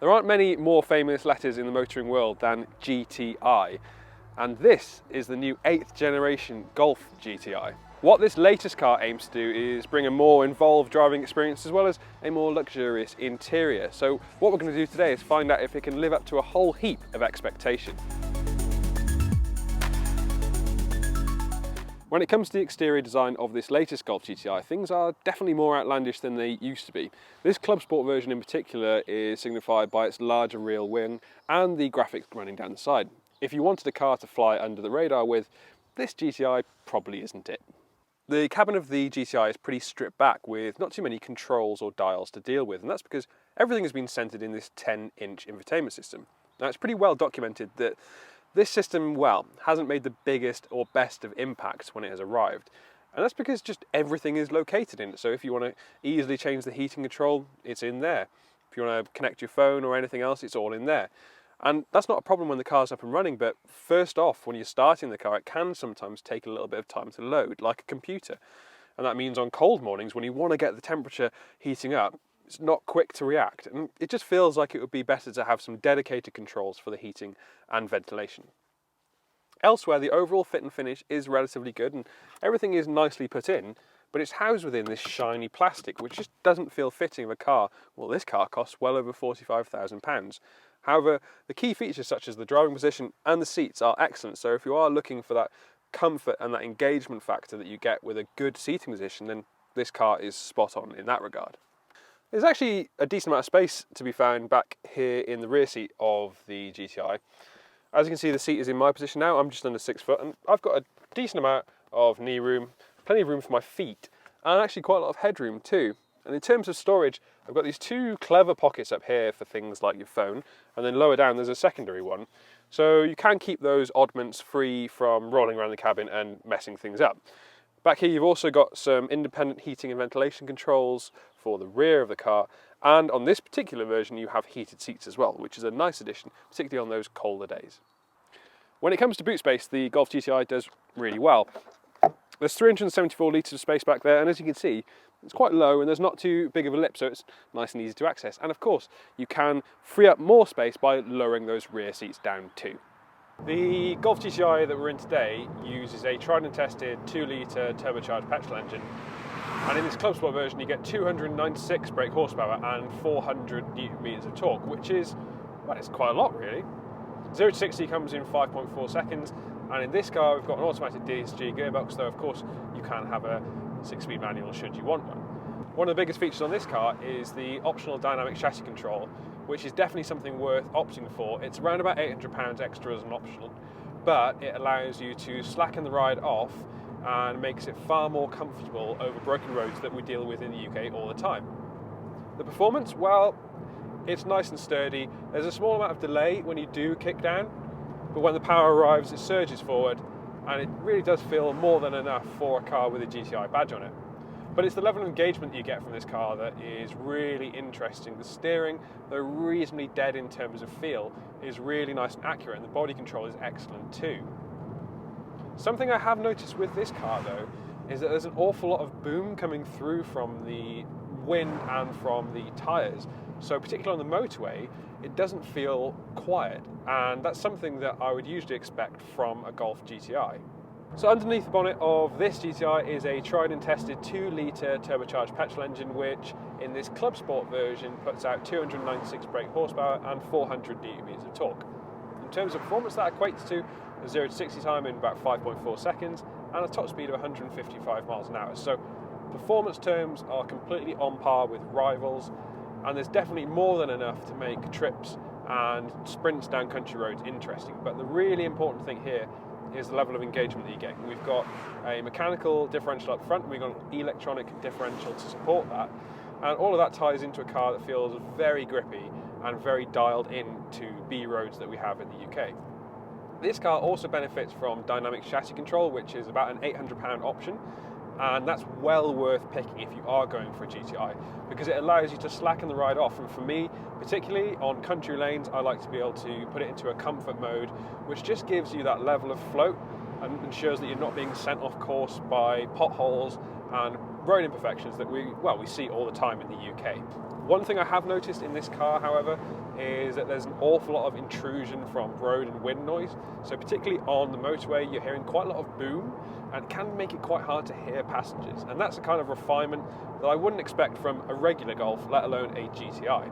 There aren't many more famous letters in the motoring world than GTI, and this is the new 8th generation Golf GTI. What this latest car aims to do is bring a more involved driving experience as well as a more luxurious interior. So what we're going to do today is find out if it can live up to a whole heap of expectation. When it comes to the exterior design of this latest Golf GTI, things are definitely more outlandish than they used to be. This Club Sport version in particular is signified by its larger rear wing and the graphics running down the side. If you wanted a car to fly under the radar with, this GTI probably isn't it. The cabin of the GTI is pretty stripped back with not too many controls or dials to deal with, and that's because everything has been centered in this 10-inch infotainment system. Now it's pretty well documented that this system, well, hasn't made the biggest or best of impacts when it has arrived. And that's because just everything is located in it. So if you want to easily change the heating control, it's in there. If you want to connect your phone or anything else, it's all in there. And that's not a problem when the car's up and running, but first off, when you're starting the car, it can sometimes take a little bit of time to load, like a computer. And that means on cold mornings, when you want to get the temperature heating up, it's not quick to react, and it just feels like it would be better to have some dedicated controls for the heating and ventilation. Elsewhere, the overall fit and finish is relatively good and everything is nicely put in, but it's housed within this shiny plastic which just doesn't feel fitting of a car. Well, this car costs well over £45,000. However, the key features such as the driving position and the seats are excellent, so if you are looking for that comfort and that engagement factor that you get with a good seating position, then this car is spot on in that regard. There's actually a decent amount of space to be found back here in the rear seat of the GTI. As you can see, the seat is in my position now. I'm just under 6 foot and I've got a decent amount of knee room, plenty of room for my feet, and actually quite a lot of headroom too. And in terms of storage, I've got these two clever pockets up here for things like your phone, and then lower down there's a secondary one. So you can keep those oddments free from rolling around the cabin and messing things up. Back here you've also got some independent heating and ventilation controls for the rear of the car, and on this particular version you have heated seats as well, which is a nice addition, particularly on those colder days. When it comes to boot space, the Golf GTI does really well. There's 374 litres of space back there, and as you can see, it's quite low and there's not too big of a lip, so it's nice and easy to access. And of course, you can free up more space by lowering those rear seats down too. The Golf GTI that we're in today uses a tried and tested 2-litre turbocharged petrol engine, and in this Club Sport version you get 296 brake horsepower and 400 newton meters of torque, which is, well, it's quite a lot really. 0 to 60 comes in 5.4 seconds, and in this car we've got an automatic DSG gearbox, though of course you can have a 6-speed manual should you want one. One of the biggest features on this car is the optional dynamic chassis control, which is definitely something worth opting for. It's around about £800 extra as an option, but it allows you to slacken the ride off and makes it far more comfortable over broken roads that we deal with in the UK all the time. The performance, well, it's nice and sturdy. There's a small amount of delay when you do kick down, but when the power arrives it surges forward, and it really does feel more than enough for a car with a GTI badge on it. But it's the level of engagement that you get from this car that is really interesting. The steering, though reasonably dead in terms of feel, is really nice and accurate, and the body control is excellent too. Something I have noticed with this car though is that there's an awful lot of boom coming through from the wind and from the tyres. So particularly on the motorway, it doesn't feel quiet, and that's something that I would usually expect from a Golf GTI. So underneath the bonnet of this GTI is a tried and tested 2-litre turbocharged petrol engine, which in this Club Sport version puts out 296 brake horsepower and 400 newton meters of torque. In terms of performance, that equates to a 0 to 60 time in about 5.4 seconds and a top speed of 155 miles an hour. So performance terms are completely on par with rivals, and there's definitely more than enough to make trips and sprints down country roads interesting. But the really important thing here is the level of engagement that you get. We've got a mechanical differential up front, and we've got an electronic differential to support that, and all of that ties into a car that feels very grippy and very dialed in to B roads that we have in the UK. This car also benefits from dynamic chassis control, which is about an £800 option, and that's well worth picking if you are going for a GTI, because it allows you to slacken the ride off. And for me, particularly on country lanes, I like to be able to put it into a comfort mode, which just gives you that level of float and ensures that you're not being sent off course by potholes and road imperfections that we see all the time in the UK. One thing I have noticed in this car, however, is that there's an awful lot of intrusion from road and wind noise. So particularly on the motorway, you're hearing quite a lot of boom, and it can make it quite hard to hear passengers. And that's a kind of refinement that I wouldn't expect from a regular Golf, let alone a GTI.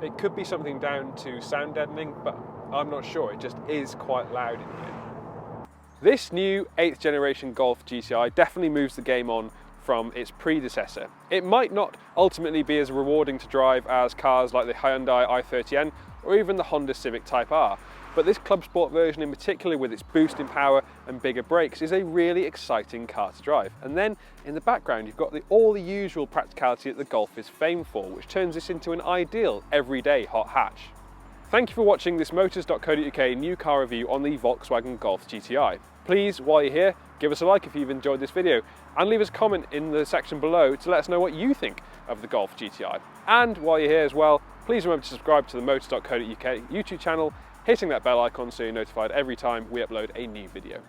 It could be something down to sound deadening, but I'm not sure. It just is quite loud in here. This new 8th generation Golf GTI definitely moves the game on from its predecessor. It might not ultimately be as rewarding to drive as cars like the Hyundai i30N or even the Honda Civic Type R, but this Club Sport version in particular, with its boosting power and bigger brakes, is a really exciting car to drive. And then in the background you've got all the usual practicality that the Golf is famed for, which turns this into an ideal everyday hot hatch. Thank you for watching this Motors.co.uk new car review on the Volkswagen Golf GTI. Please, while you're here, give us a like if you've enjoyed this video, and leave us a comment in the section below to let us know what you think of the Golf GTI. And while you're here as well, please remember to subscribe to the Motors.co.uk YouTube channel, hitting that bell icon so you're notified every time we upload a new video.